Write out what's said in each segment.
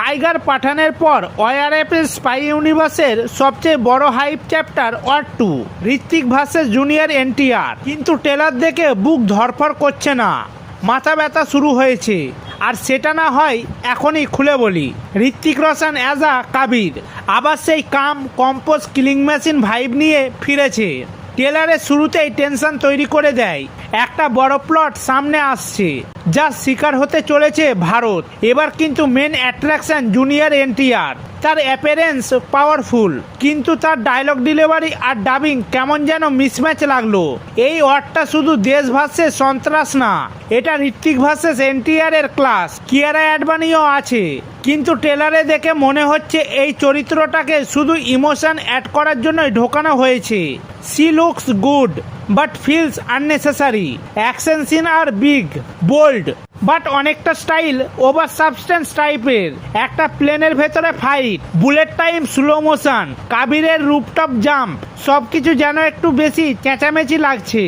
Tiger পাঠানের পর ওআরএফএস spy ইউনিভার্সের সবচেয়ে বড় hype chapter war 2 Hrithik versus junior NTR. কিন্তু ট্রেলার দেখে বুক ধরফর করছে না, মাথা ব্যথা শুরু হয়েছে। আর সেটা না হয় এখনই খুলে বলি। ঋত্বিক রোশন অ্যাজ আ কাবির আবার সেই কাম কম্পোজ কিলিং মেশিন ভাইব নিয়ে ফিরেছে। ট্রেলারের শুরুতেই টেনশন তৈরি করে দেয়, একটা বড় প্লট সামনে আসছে যা শিকার হতে চলেছে ভারত। এবার কিন্তু মেন অ্যাট্রাকশন জুনিয়র এনটিআর। তার অ্যাপিয়ারেন্স পাওয়ারফুল, কিন্তু তার ডায়লগ ডেলিভারি আর ডাবিং কেমন যেন মিসম্যাচ লাগলো। এই ওয়ারটা শুধু দেশ ভার্সেস সন্ত্রাস না, এটা ঋত্বিক ভার্সেস এনটিআর এর ক্লাস। কিয়ারা অ্যাডবানিও আছে, কিন্তু ট্রেলারে দেখে মনে হচ্ছে এই চরিত্রটাকে শুধু ইমোশন অ্যাড করার জন্যই ঢোকানো হয়েছে। She looks good but feels unnecessary. Action scene আর বিগ বোল্ড বাট অনেকটা স্টাইল ওভার সাবস্টেন্স টাইপের। একটা প্লেনের ভেতরে fight, bullet time slow motion, কাবিরের রুপটপ জাম্প, সবকিছু যেন একটু বেশি চেঁচামেচি লাগছে।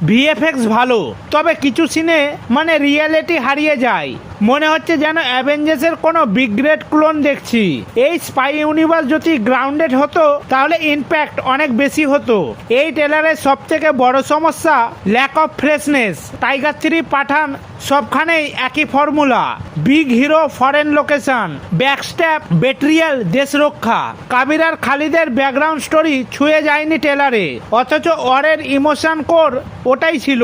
ভিএফএক্স ভালো, তবে কিছু সিনে মানে রিয়েলিটি হারিয়ে যায়। মনে হচ্ছে যেন অ্যাভেঞ্জার্সের কোনো বিগ গ্রেট ক্লোন দেখছি। এই স্পাই ইউনিভার্স যদি গ্রাউন্ডেড হতো তাহলে ইম্প্যাক্ট অনেক বেশি হতো। এই ট্রেলারের সব থেকে বড় সমস্যা lack of freshness. Tiger 3, Pathaan সবখানেই একই formula. Big hero, foreign location, backstab, betrayal, দেশ রক্ষা। কাবির আর খালিদের ব্যাকগ্রাউন্ড স্টোরি ছুঁয়ে যায়নি ট্রেলারে, অথচ ওয়ারের ইমোশন কোর ওটাই ছিল।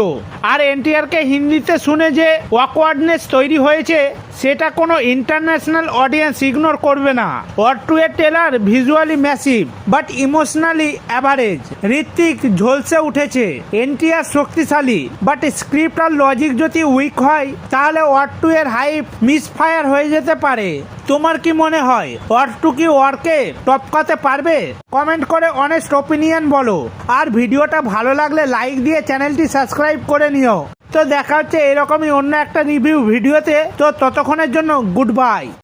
আর এনটিআরকে হিন্দিতে শুনে যে অকওয়ার্ডনেস তৈরি হয়েছে সেটা কোনো ইন্টারন্যাশনাল অডিয়েন্স ইগনোর করবে না। ওয়ার 2 এর trailer visually massive but emotionally average. Hrithik ঝলসে উঠেছে, এনটিআর শক্তিশালী, বাট স্ক্রিপ্ট আর লজিক যদি উইক হয় তাহলে ওয়ার 2 এর হাইপ মিসফায়ার হয়ে যেতে পারে। তোমার কি মনে হয় ওয়ার 2 কি ওয়ারকে টপকাতে পারবে? কমেন্ট করে অনেস্ট ওপিনিয়ন বলো। আর ভিডিওটা ভালো লাগলে লাইক দিয়ে চ্যানেলটি সাবস্ক্রাইব করে নিও। তো দেখা হচ্ছে এরকমই অন্য একটা রিভিউ ভিডিওতে। তো ততক্ষণের জন্য গুড বাই।